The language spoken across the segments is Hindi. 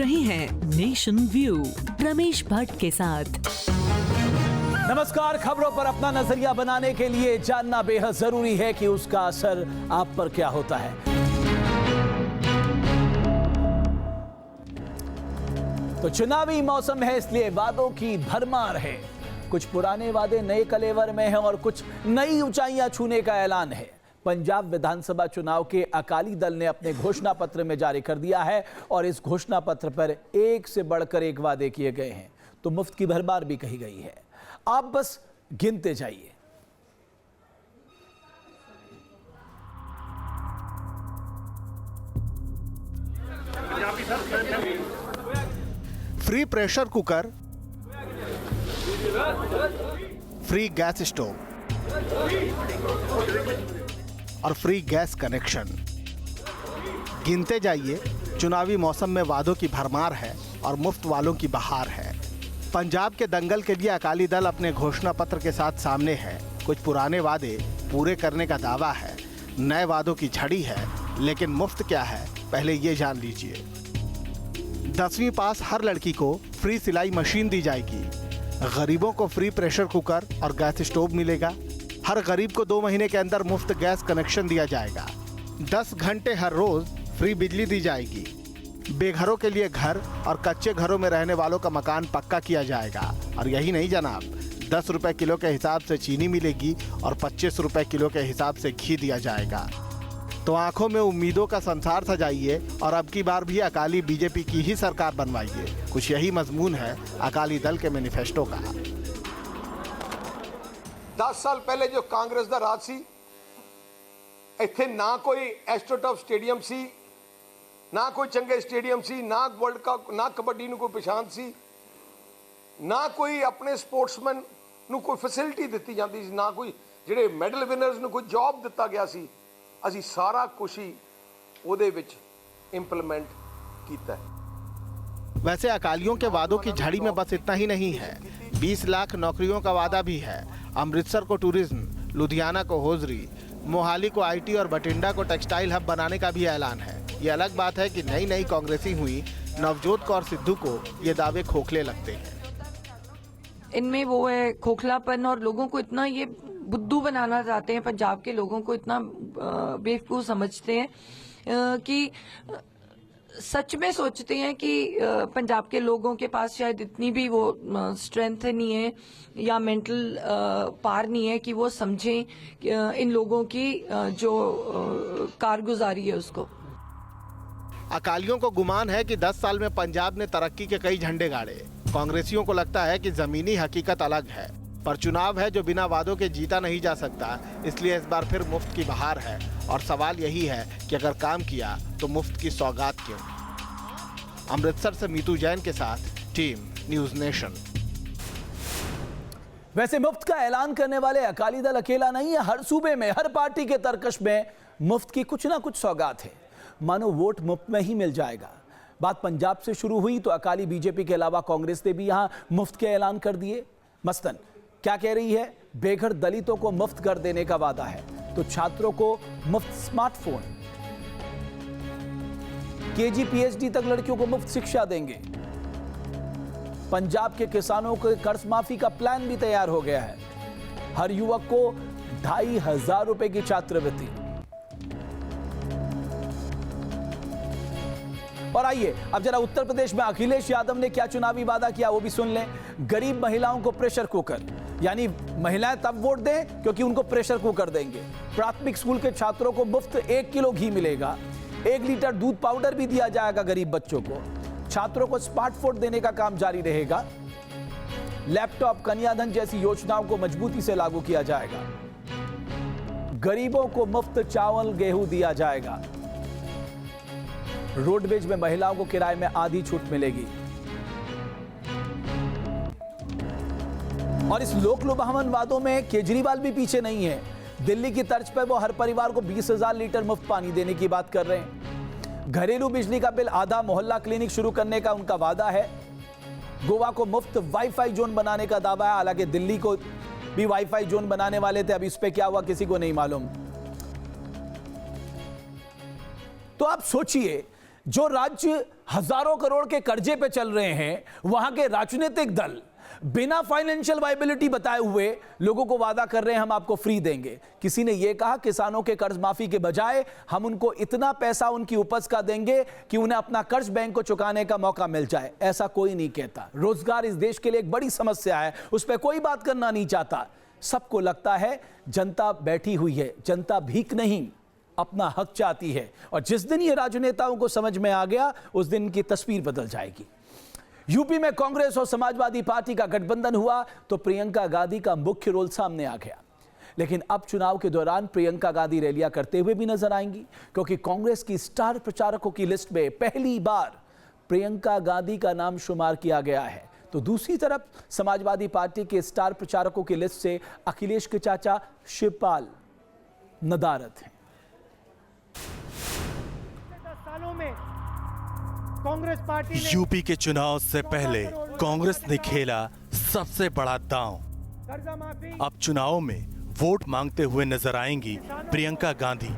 रहे हैं नेशन व्यू रमेश भट्ट के साथ। नमस्कार। खबरों पर अपना नजरिया बनाने के लिए जानना बेहद जरूरी है कि उसका असर आप पर क्या होता है। तो चुनावी मौसम है, इसलिए वादों की भरमार है। कुछ पुराने वादे नए कलेवर में हैं और कुछ नई ऊंचाइयां छूने का ऐलान है। पंजाब विधानसभा चुनाव के अकाली दल ने अपने घोषणा पत्र में जारी कर दिया है और इस घोषणा पत्र पर एक से बढ़कर एक वादे किए गए हैं, तो मुफ्त की भरमार भी कही गई है। आप बस गिनते जाइए। Free pressure cooker, free gas stove और फ्री गैस कनेक्शन। गिनते जाइए। चुनावी मौसम में वादों की भरमार है और मुफ्त वालों की बहार है। पंजाब के दंगल के लिए अकाली दल अपने घोषणा पत्र के साथ सामने है। कुछ पुराने वादे पूरे करने का दावा है, नए वादों की झड़ी है, लेकिन मुफ्त क्या है पहले ये जान लीजिए। 10वीं पास हर लड़की को फ्री सिलाई मशीन दी जाएगी। गरीबों को फ्री प्रेशर कुकर और गैस स्टोव मिलेगा। हर गरीब को 2 महीने के अंदर मुफ्त गैस कनेक्शन दिया जाएगा। 10 घंटे हर रोज फ्री बिजली दी जाएगी। बेघरों के लिए घर और कच्चे घरों में रहने वालों का मकान पक्का किया जाएगा। और यही नहीं जनाब, 10 रुपए किलो के हिसाब से चीनी मिलेगी और 25 रुपए किलो के हिसाब से घी दिया जाएगा। तो आंखों में उम्मीदों का संसार सजाइए और अब की बार भी अकाली बीजेपी की ही सरकार बनवाइए। कुछ यही मजमून है अकाली दल के मैनिफेस्टो का। 10 साल पहले जो कांग्रेस ਦਾ ਰਾਜ ਸੀ, ਇੱਥੇ ਨਾ ਕੋਈ ਐਸਟ੍ਰੋਟਫ ਸਟੇਡੀਅਮ ਸੀ, ਨਾ ਕੋਈ ਚੰਗੇ ਸਟੇਡੀਅਮ ਸੀ, ਨਾ ਵਰਲਡ ਕੱਪ, ਨਾ ਕਬੱਡੀ ਨੂੰ ਕੋਈ ਪਛਾਣ ਸੀ, ਨਾ ਕੋਈ ਆਪਣੇ ਸਪੋਰਟਸਮੈਨ ਨੂੰ ਕੋਈ ਫੈਸਿਲਿਟੀ ਦਿੱਤੀ ਜਾਂਦੀ ਸੀ, ਨਾ ਕੋਈ ਜਿਹੜੇ ਮੈਡਲ ਵਿਨਰਸ ਨੂੰ ਕੋਈ ਜੌਬ ਦਿੱਤਾ ਗਿਆ ਸੀ। ਅਸੀਂ ਸਾਰਾ ਕੁਝ ਹੀ ਉਹਦੇ ਵਿੱਚ ਇੰਪਲੀਮੈਂਟ ਕੀਤਾ ਹੈ। वैसे अकालियों के वादों की झड़ी में बस इतना ही नहीं है। 20 लाख नौकरियों का वादा भी है। अमृतसर को टूरिज्म, लुधियाना को होजरी, मोहाली को आईटी और बठिंडा को टेक्सटाइल हब बनाने का भी ऐलान है। ये अलग बात है कि नई नई कांग्रेसी हुई नवजोत कौर सिद्धू को ये दावे खोखले लगते हैं। इनमें वो है खोखलापन और लोगों को इतना ये बुद्धू बनाना चाहते हैं। पंजाब के लोगों को इतना बेवकूफ समझते हैं कि सच में सोचते हैं कि पंजाब के लोगों के पास शायद इतनी भी वो स्ट्रेंथ नहीं है या मेंटल पार नहीं है कि वो समझें इन लोगों की जो कारगुजारी है उसको। अकालियों को गुमान है कि 10 साल में पंजाब ने तरक्की के कई झंडे गाड़े। कांग्रेसियों को लगता है कि जमीनी हकीकत अलग है, पर चुनाव है जो बिना वादों के जीता नहीं जा सकता। इसलिए इस बार फिर मुफ्त की बहार है और सवाल यही है कि अगर काम किया तो मुफ्त की सौगात क्यों। अमृतसर से मीतू जैन के साथ टीम न्यूज़ नेशन। वैसे मुफ्त का ऐलान करने वाले अकाली दल अकेला नहीं है। हर सूबे में, हर पार्टी के तरकश में मुफ्त की कुछ ना कुछ सौगात है। मानो वोट मुफ्त में ही मिल जाएगा। बात पंजाब से शुरू हुई तो अकाली बीजेपी के अलावा कांग्रेस ने भी यहां मुफ्त के ऐलान कर दिए। मसलन क्या कह रही है? बेघर दलितों को मुफ्त कर देने का वादा है, तो छात्रों को मुफ्त स्मार्टफोन, केजी पीएचडी तक लड़कियों को मुफ्त शिक्षा देंगे। पंजाब के किसानों के कर्ज माफी का प्लान भी तैयार हो गया है। हर युवक को 2500 रुपए की छात्रवृत्ति। और आइए अब जरा उत्तर प्रदेश में अखिलेश यादव ने क्या चुनावी वादा किया वो भी सुन लें। गरीब महिलाओं को प्रेशर कुकर, यानी महिलाएं तब वोट दें क्योंकि उनको प्रेशर कुकर देंगे। प्राथमिक स्कूल के छात्रों को मुफ्त 1 किलो घी मिलेगा। 1 लीटर दूध पाउडर भी दिया जाएगा गरीब बच्चों को। छात्रों को स्मार्टफोन देने का काम जारी रहेगा। लैपटॉप, कन्याधन जैसी योजनाओं को मजबूती से लागू किया जाएगा। गरीबों को मुफ्त चावल, गेहूं दिया जाएगा। रोडवेज में महिलाओं को किराए में आधी छूट मिलेगी। और इस लोक लुभावन वादों में केजरीवाल भी पीछे नहीं है। दिल्ली की तर्ज पर वो हर परिवार को 20,000 लीटर मुफ्त पानी देने की बात कर रहे हैं। घरेलू बिजली का बिल आधा, मोहल्ला क्लिनिक शुरू करने का उनका वादा है। गोवा को मुफ्त वाईफाई जोन बनाने का दावा है। हालांकि दिल्ली को भी वाईफाई जोन बनाने वाले थे, अब इस पे क्या हुआ किसी को नहीं मालूम। तो आप सोचिए, जो राज्य हजारों करोड़ के कर्जे पे चल रहे हैं, वहां के राजनीतिक दल बिना फाइनेंशियल वायबिलिटी बताए हुए लोगों को वादा कर रहे हैं हम आपको फ्री देंगे। किसी ने यह कहा किसानों के कर्ज माफी के बजाय हम उनको इतना पैसा उनकी उपज का देंगे कि उन्हें अपना कर्ज बैंक को चुकाने का मौका मिल जाए। ऐसा कोई नहीं कहता। रोजगार इस देश के लिए एक बड़ी समस्या है, उस पर कोई बात करना नहीं चाहता। सबको लगता है जनता बैठी हुई है, जनता भीख नहीं अपना हक चाहती है। और जिस दिन ये राजनेताओं को समझ में आ गया उस दिन की तस्वीर बदल जाएगी। यूपी में कांग्रेस और समाजवादी पार्टी का गठबंधन हुआ तो प्रियंका गांधी का मुख्य रोल सामने आ गया। लेकिन अब चुनाव के दौरान प्रियंका गांधी रैलियां करते हुए भी नजर आएंगी, क्योंकि कांग्रेस की स्टार प्रचारकों की लिस्ट में पहली बार प्रियंका गांधी का नाम शुमार किया गया है। तो दूसरी तरफ समाजवादी पार्टी के स्टार प्रचारकों की लिस्ट से अखिलेश के चाचा शिवपाल नदारद हैं। कांग्रेस पार्टी ने यूपी के चुनाव से पहले कांग्रेस ने खेला सबसे बड़ा दांव। कर्जा माफी, अब चुनाव में वोट मांगते हुए नजर आएंगी प्रियंका गांधी।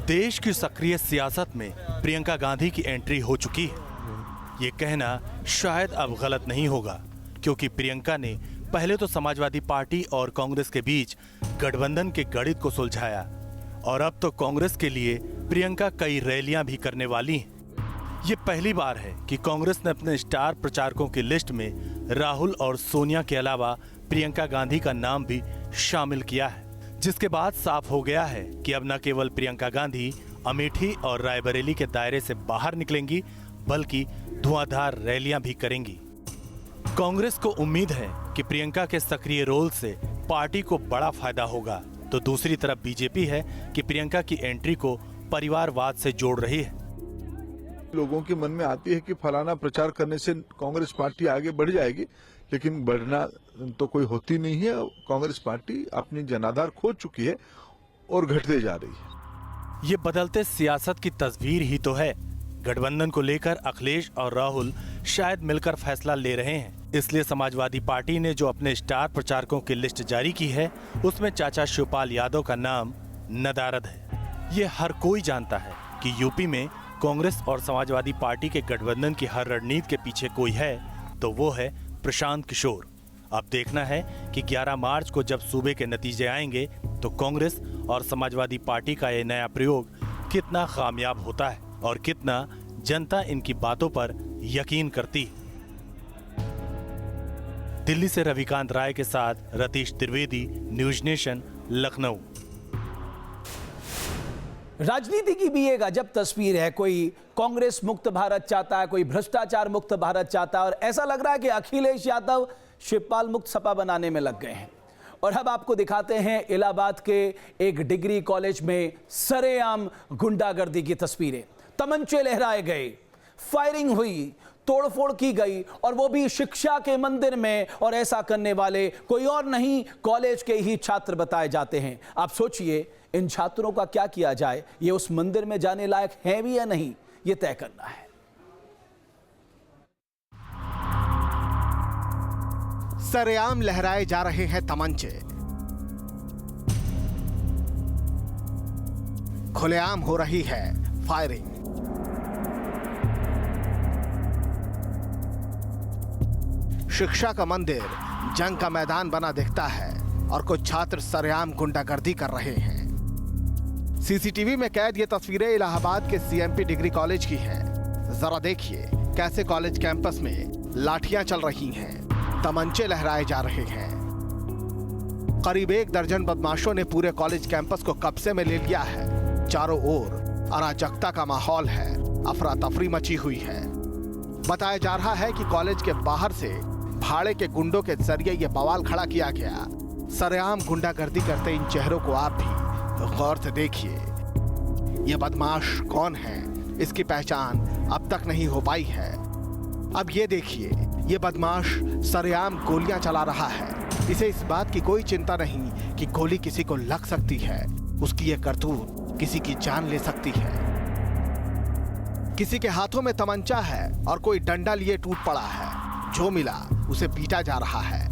देश की सक्रिय सियासत में प्रियंका गांधी की एंट्री हो चुकी है। ये कहना शायद अब गलत नहीं होगा, क्योंकि प्रियंका ने पहले तो समाजवादी पार्टी और कांग्रेस के बीच गठबंधन के गणित को सुलझाया, और अब तो कांग्रेस के लिए प्रियंका कई रैलियां भी करने वाली हैं। ये पहली बार है कि कांग्रेस ने अपने स्टार प्रचारकों की लिस्ट में राहुल और सोनिया के अलावा प्रियंका गांधी का नाम भी शामिल किया है, जिसके बाद साफ हो गया है कि अब न केवल प्रियंका गांधी अमेठी और रायबरेली के दायरे से बाहर निकलेंगी, बल्कि धुआंधार रैलियां भी करेंगी। कांग्रेस को उम्मीद है कि प्रियंका के सक्रिय रोल से पार्टी को बड़ा फायदा होगा, तो दूसरी तरफ बीजेपी है कि प्रियंका की एंट्री को परिवारवाद से जोड़ रही है। लोगों के मन में आती है कि फलाना प्रचार करने से कांग्रेस पार्टी आगे बढ़ जाएगी, लेकिन बढ़ना तो कोई होती नहीं है। कांग्रेस पार्टी अपनी जनाधार खो चुकी है और घटते जा रही है। ये बदलते सियासत की तस्वीर ही तो है। गठबंधन को लेकर अखिलेश और राहुल शायद मिलकर फैसला ले रहे हैं। इसलिए समाजवादी पार्टी ने जो अपने स्टार प्रचारकों की लिस्ट जारी की है, उसमें चाचा शिवपाल यादव का नाम नदारद है। ये हर कोई जानता है कि यूपी में कांग्रेस और समाजवादी पार्टी के गठबंधन की हर रणनीति के पीछे कोई है तो वो है प्रशांत किशोर। अब देखना है कि 11 मार्च को जब सूबे के नतीजे आएंगे तो कांग्रेस और समाजवादी पार्टी का ये नया प्रयोग कितना कामयाब होता है और कितना जनता इनकी बातों पर यकीन करती है। दिल्ली से रविकांत राय के साथ रतीश त्रिवेदी, न्यूज नेशन, लखनऊ। राजनीति की भी एक अजब तस्वीर है। कोई कांग्रेस मुक्त भारत चाहता है, कोई भ्रष्टाचार मुक्त भारत चाहता है, और ऐसा लग रहा है कि अखिलेश यादव शिवपाल मुक्त सपा बनाने में लग गए हैं। और अब आपको दिखाते हैं इलाहाबाद के एक डिग्री कॉलेज में सरेआम गुंडागर्दी की तस्वीरें। तमंचे लहराए गए, फायरिंग हुई, तोड़फोड़ की गई, और वो भी शिक्षा के मंदिर में। और ऐसा करने वाले कोई और नहीं, कॉलेज के ही छात्र बताए जाते हैं। आप सोचिए इन छात्रों का क्या किया जाए, ये उस मंदिर में जाने लायक है भी या नहीं, ये तय करना है। सरेआम लहराए जा रहे हैं तमंचे, खुलेआम हो रही है फायरिंग। शिक्षा का मंदिर जंग का मैदान बना दिखता है और कुछ छात्र सरेआम गुंडागर्दी कर रहे हैं। सीसीटीवी में कैद ये तस्वीरें इलाहाबाद के सीएमपी डिग्री कॉलेज की हैं। जरा देखिए कैसे कॉलेज कैंपस में लाठियां चल रही हैं, तमंचे लहराए जा रहे हैं। करीब 1 दर्जन बदमाशों ने पूरे कॉलेज कैंपस को कब्जे में ले लिया है। चारों ओर अराजकता का माहौल है, अफरा तफरी मची हुई है। बताया जा रहा है कि कॉलेज के बाहर से भाड़े के गुंडों के जरिए यह बवाल खड़ा किया गया। सरेआम गुंडागर्दी करते इन चेहरों को आप भी गौर से देखिए। ये बदमाश कौन है, इसकी पहचान अब तक नहीं हो पाई है। अब ये देखिए, ये बदमाश सरेआम गोलियां चला रहा है। इसे इस बात की कोई चिंता नहीं कि गोली किसी को लग सकती है। उसकी ये करतूत किसी की जान ले सकती है। किसी के हाथों में तमंचा है और कोई डंडा लिए टूट पड़ा है। जो मिला उसे पीटा जा रहा है।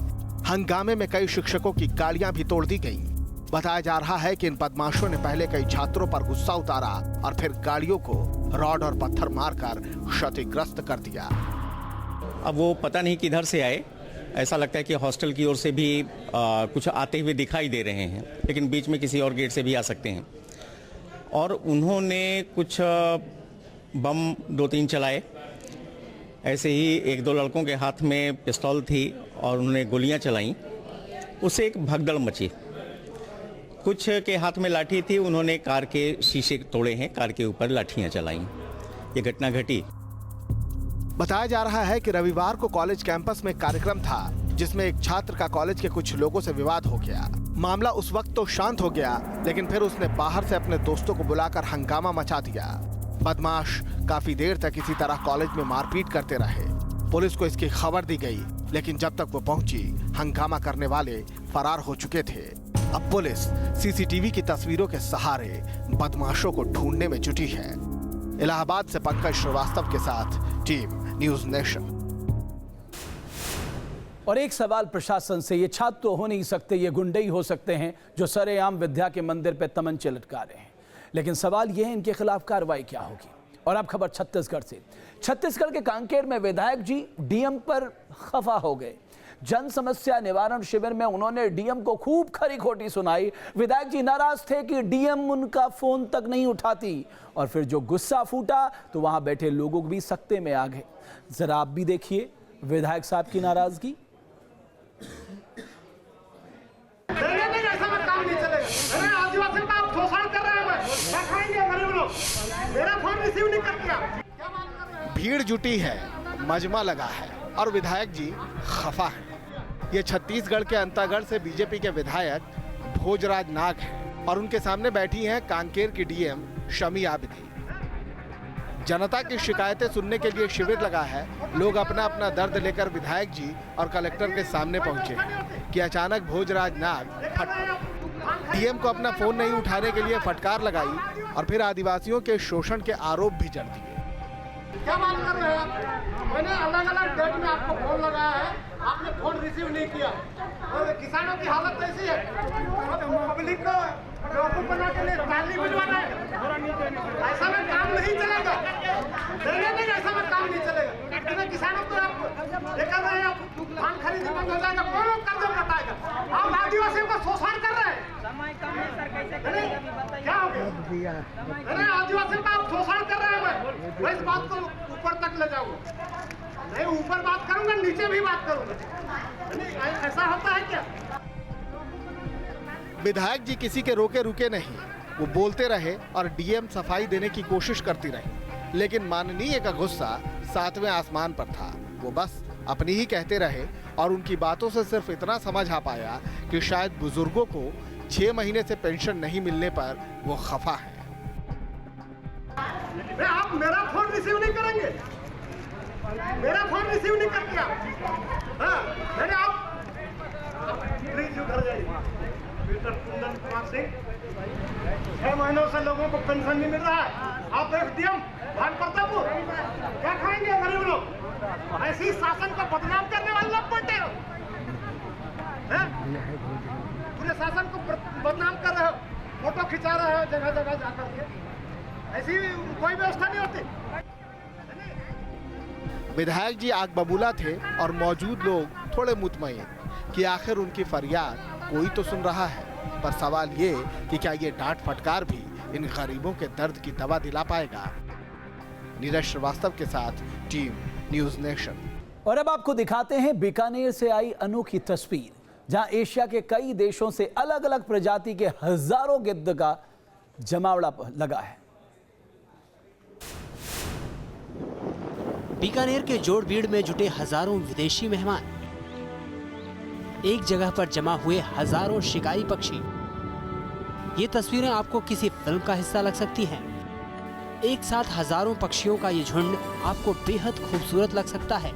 हंगामे में कई शिक्षकों की गाड़ियां भी तोड़ दी गईं। बताया जा रहा है कि इन बदमाशों ने पहले कई छात्रों पर गुस्सा उतारा और फिर गाड़ियों को रॉड और पत्थर मारकर क्षतिग्रस्त कर दिया। अब वो पता नहीं किधर से आए, ऐसा लगता है कि हॉस्टल की ओर से भी कुछ आते हुए दिखाई दे रहे हैं, लेकिन बीच में किसी और गेट से भी आ सकते हैं। और उन्होंने कुछ बम 2-3 चलाए। ऐसे ही 1-2 लड़कों के हाथ में पिस्तौल थी और उन्होंने गोलियां चलाईं। उससे एक भगदड़ मची। कुछ के हाथ में लाठी थी, उन्होंने कार के शीशे तोड़े हैं, कार के ऊपर लाठियां चलाईं। ये घटना घटी। बताया जा रहा है कि रविवार को कॉलेज कैंपस में कार्यक्रम था जिसमें एक छात्र का कॉलेज के कुछ लोगों से विवाद हो गया। मामला उस वक्त तो शांत हो गया, लेकिन फिर उसने बाहर से अपने दोस्तों को बुलाकर हंगामा मचा दिया। बदमाश काफी देर तक इसी तरह कॉलेज में मारपीट करते रहे। पुलिस को इसकी खबर दी गई, लेकिन जब तक वो पहुंची, हंगामा करने वाले फरार हो चुके थे। अब पुलिस सीसीटीवी की तस्वीरों के सहारे बदमाशों को ढूंढने में जुटी है। इलाहाबाद से पंकज श्रीवास्तव के साथ टीम न्यूज नेशन। और एक सवाल प्रशासन से, ये छात्र तो हो नहीं सकते, ये गुंडे ही हो सकते हैं जो सरेआम विद्या के मंदिर पे तमंचे लटका रहे हैं। लेकिन सवाल ये है इनके खिलाफ कार्रवाई क्या होगी। और अब खबर छत्तीसगढ़ से। छत्तीसगढ़ के कांकेर में विधायक जी डीएम पर खफा हो गए। जन समस्या निवारण शिविर में उन्होंने डीएम को खूब खरी खोटी सुनाई। विधायक जी नाराज थे कि डीएम उनका फोन तक नहीं उठाती, और फिर जो गुस्सा फूटा तो वहां बैठे लोगों भी सख्ते में आ गए। जरा आप भी देखिए विधायक साहब की नाराजगी। आदिवासी का आप शोषण कर रहे हैं, क्या खाएंगे गरीब लोग? मेरा फोन रिसीव नहीं कर दिया। भीड़ जुटी है, मजमा लगा है और विधायक जी खफा हैं। ये छत्तीसगढ़ के अंतागढ़ से बीजेपी के विधायक भोजराज नाग हैं और उनके सामने बैठी हैं कांकेर की डीएम शमी आबिदी। जनता की शिकायतें सुनने के लिए शिविर लगा है। लोग अपना अपना दर्द लेकर विधायक जी और कलेक्टर के सामने पहुंचे हैं कि अचानक भोजराज नाग डीएम को अपना फोन नहीं उठाने के लिए फटकार लगाई और फिर आदिवासियों के शोषण के आरोप भी जड़ दिए। क्या बात कर रहे हैं? मैंने अलग अलग डेट में आपको फोन लगाया है, आपने फोन रिसीव नहीं किया। और किसानों की हालत ऐसी है, पब्लिक को बेवकूफ बना के लिए ताली बजवाना है। ऐसा में काम नहीं चलेगा, ऐसा में काम नहीं चलेगा। इतने किसानों को आप ये कर रहे हैं, धान खरीदी बंद हो जाएगा, कौन कर्ज कटाएगा? आप आदिवासियों का शोषण कर रहे हैं। क्या हो गया? अरे आदिवासियों का आप शोषण कर रहे हैं। मैं इस बात को ऊपर तक ले जाऊंगा, नहीं ऊपर बात करूंगा, नीचे भी बात करूंगा। ऐसा होता है क्या? विधायक जी किसी के रोके रुके नहीं, वो बोलते रहे और डीएम सफाई देने की कोशिश करती रही, लेकिन माननीय का गुस्सा 7वें आसमान पर था। वो बस अपनी ही कहते रहे और उनकी बातों से सिर्फ इतना समझ आ पाया कि शायद बुजुर्गों को 6 महीने से पेंशन नहीं मिलने पर वो खफा है। आप मेरा फोन रिसीव नहीं करेंगे, मेरा फोन रिसीव नहीं कर दिया। मैंने आप प्लीज घर जाइए। कुंदन कुमार सिंह, 6 महीनों से लोगों को पेंशन नहीं मिल रहा है। आप एसडीएम भान प्रतापपुर, क्या खाएंगे गरीब लोग? ऐसी शासन को बदनाम करने वाले लोग बैठे हो, पूरे शासन को बदनाम कर रहे हो, फोटो खिंचा रहे हो जगह जगह जाकर के। ऐसी कोई व्यवस्था नहीं होती। विधायक जी आग बबूला थे और मौजूद लोग थोड़े मुतमईन कि आखिर उनकी फरियाद कोई तो सुन रहा है। पर सवाल ये कि क्या ये डांट फटकार भी इन गरीबों के दर्द की दवा दिला पाएगा। नीरज श्रीवास्तव के साथ टीम न्यूज नेशन। और अब आपको दिखाते हैं बीकानेर से आई अनोखी तस्वीर, जहां एशिया के कई देशों से अलग अलग प्रजाति के हजारों गिद्ध का जमावड़ा लगा है। बीकानेर के जोड़बीड़ में जुटे हजारों विदेशी मेहमान, एक जगह पर जमा हुए हजारों शिकारी पक्षी। ये तस्वीरें आपको किसी फिल्म का हिस्सा लग सकती हैं। एक साथ हजारों पक्षियों का ये झुंड आपको बेहद खूबसूरत लग सकता है,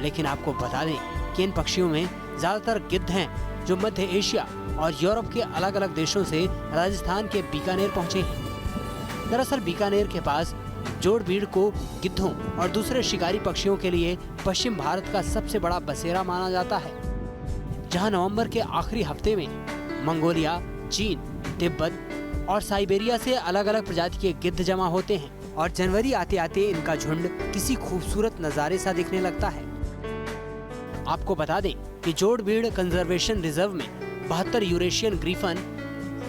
लेकिन आपको बता दें कि इन पक्षियों में ज्यादातर गिद्ध हैं जो मध्य एशिया और यूरोप के अलग अलग देशों से राजस्थान के बीकानेर पहुंचे हैं। दरअसल बीकानेर के पास जोड़बीड़ को गिद्धों और दूसरे शिकारी पक्षियों के लिए पश्चिम भारत का सबसे बड़ा बसेरा माना जाता है, जहां नवंबर के आखिरी हफ्ते में मंगोलिया, चीन, तिब्बत और साइबेरिया से अलग अलग प्रजाति के गिद्ध जमा होते हैं और जनवरी आते आते इनका झुंड किसी खूबसूरत नजारे सा दिखने लगता है। आपको बता दें कि जोड़बीड़ कंजर्वेशन रिजर्व में 72 यूरेशियन ग्रीफन,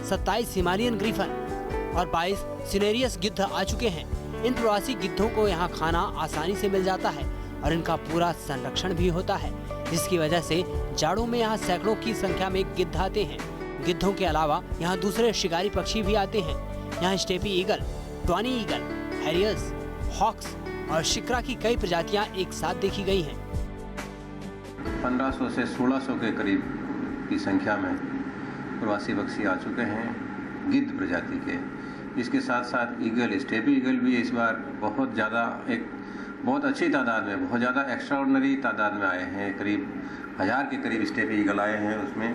27 हिमालयन ग्रीफन और 22 सिनेरियस गिद्ध आ चुके हैं। इन प्रवासी गिद्धों को यहाँ खाना आसानी से मिल जाता है और इनका पूरा संरक्षण भी होता है, जिसकी वजह से जाड़ों में यहाँ सैकड़ों की संख्या में गिद्ध आते हैं। गिद्धों के अलावा यहाँ दूसरे शिकारी पक्षी भी आते हैं। यहाँ स्टेपी ईगल, ट्वानी ईगल, हैरियर्स, हॉक्स और शिक्रा की कई प्रजातियाँ एक साथ देखी गई हैं। 1500 से 1600 के करीब की संख्या में प्रवासी पक्षी आ चुके हैं गिद्ध प्रजाति के। इसके साथ साथ ईगल, स्टेपी ईगल भी इस बार बहुत ज़्यादा, एक बहुत अच्छी तादाद में, बहुत ज़्यादा एक्स्ट्राऑर्डिनरी तादाद में आए हैं। करीब 1000 के करीब स्टेपी ईगल आए हैं। उसमें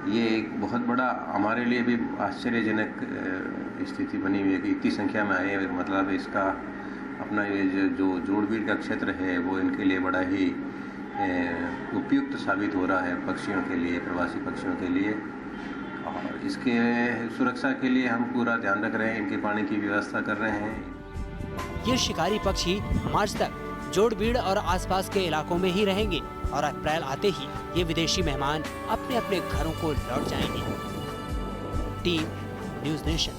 ये एक बहुत बड़ा हमारे लिए भी आश्चर्यजनक स्थिति बनी हुई है कि इतनी संख्या में आए हैं। मतलब इसका अपना ये जो जोड़बीड़ का क्षेत्र है वो इनके लिए बड़ा ही उपयुक्त साबित हो रहा है, पक्षियों के लिए, प्रवासी पक्षियों के लिए। और इसके सुरक्षा के लिए हम पूरा ध्यान रख रहे हैं, इनके पानी की व्यवस्था कर रहे हैं। ये शिकारी पक्षी मार्च तक जोड़बीड़ और आसपास के इलाकों में ही रहेंगे और अप्रैल आते ही ये विदेशी मेहमान अपने अपने घरों को लौट जाएंगे। Team news nation.